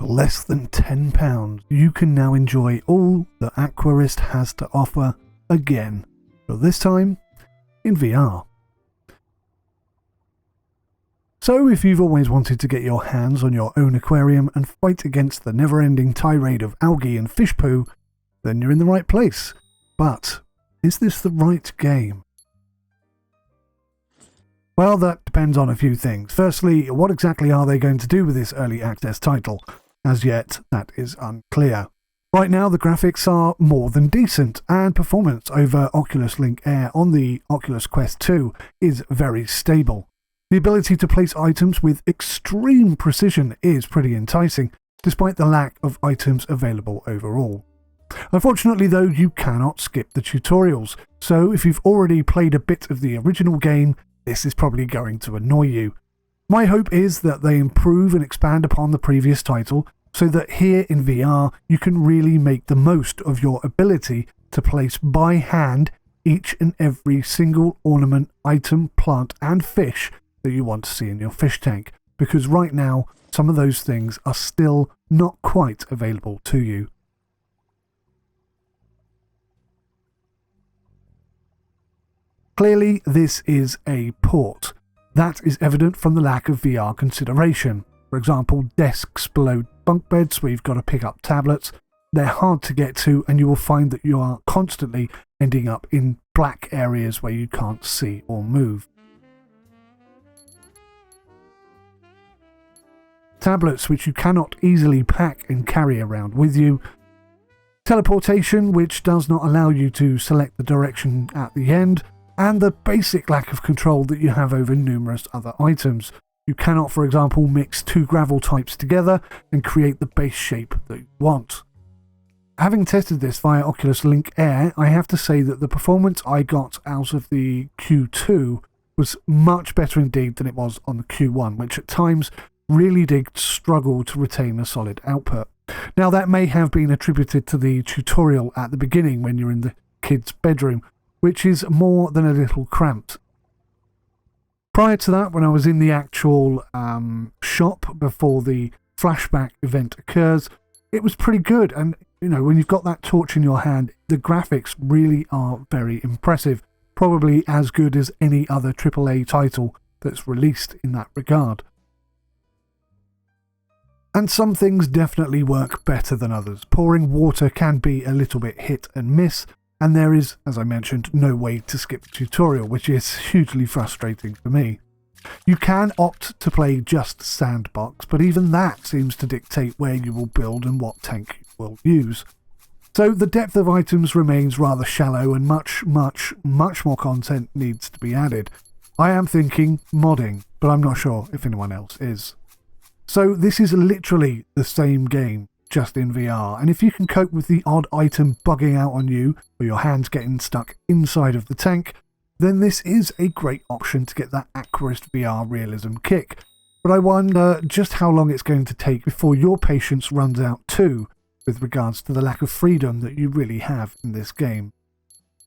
For less than £10, you can now enjoy all that Aquarist has to offer again, but this time in VR. So if you've always wanted to get your hands on your own aquarium and fight against the never-ending tirade of algae and fish poo, then you're in the right place. But is this the right game? Well, that depends on a few things. Firstly, what exactly are they going to do with this early access title? As yet, that is unclear. Right now, the graphics are more than decent, and performance over Oculus Link Air on the Oculus Quest 2 is very stable. The ability to place items with extreme precision is pretty enticing, despite the lack of items available overall. Unfortunately though, you cannot skip the tutorials, so if you've already played a bit of the original game, this is probably going to annoy you. My hope is that they improve and expand upon the previous title, so that here in VR you can really make the most of your ability to place by hand each and every single ornament, item, plant and fish that you want to see in your fish tank, because right now some of those things are still not quite available to you. Clearly this is a port. That is evident from the lack of VR consideration. For example, desks below bunk beds where you've got to pick up tablets. They're hard to get to, and you will find that you are constantly ending up in black areas where you can't see or move. Tablets which you cannot easily pack and carry around with you. Teleportation which does not allow you to select the direction at the end. And the basic lack of control that you have over numerous other items. You cannot, for example, mix two gravel types together and create the base shape that you want. Having tested this via Oculus Link Air, I have to say that the performance I got out of the Q2 was much better indeed than it was on the Q1, which at times really did struggle to retain a solid output. Now that may have been attributed to the tutorial at the beginning when you're in the kid's bedroom, which is more than a little cramped. Prior to that, when I was in the actual shop before the flashback event occurs, it was pretty good, and you know, when you've got that torch in your hand, the graphics really are very impressive, probably as good as any other AAA title that's released in that regard. And some things definitely work better than others. Pouring water can be a little bit hit and miss, and there is, as I mentioned, no way to skip the tutorial, which is hugely frustrating for me. You can opt to play just sandbox, but even that seems to dictate where you will build and what tank you will use. So the depth of items remains rather shallow, and much more content needs to be added. I am thinking modding, but I'm not sure if anyone else is. So this is literally the same game, just in VR, and if you can cope with the odd item bugging out on you, or your hands getting stuck inside of the tank, then this is a great option to get that Aquarist VR realism kick. But I wonder just how long it's going to take before your patience runs out too, with regards to the lack of freedom that you really have in this game.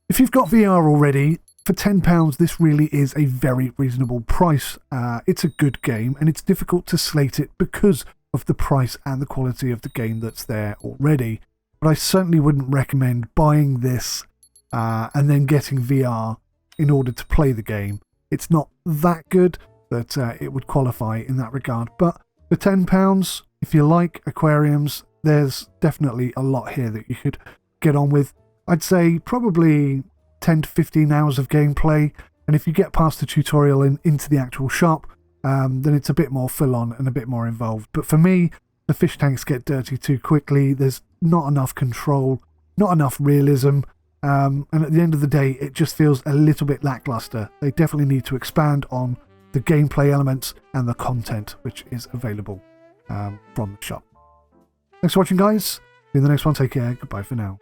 If you've got VR already, for £10 this really is a very reasonable price. It's a good game, and it's difficult to slate it because of the price and the quality of the game that's there already. But I certainly wouldn't recommend buying this and then getting VR in order to play the game. It's not that good that it would qualify in that regard. But for £10, if you like aquariums, there's definitely a lot here that you could get on with. I'd say probably 10 to 15 hours of gameplay, and if you get past the tutorial and into the actual shop, then it's a bit more full-on and a bit more involved. But for me, the fish tanks get dirty too quickly. There's not enough control, not enough realism, and at the end of the day, it just feels a little bit lackluster. They definitely need to expand on the gameplay elements and the content which is available from the shop. Thanks for watching, guys. See you in the next one. Take care. Goodbye for now.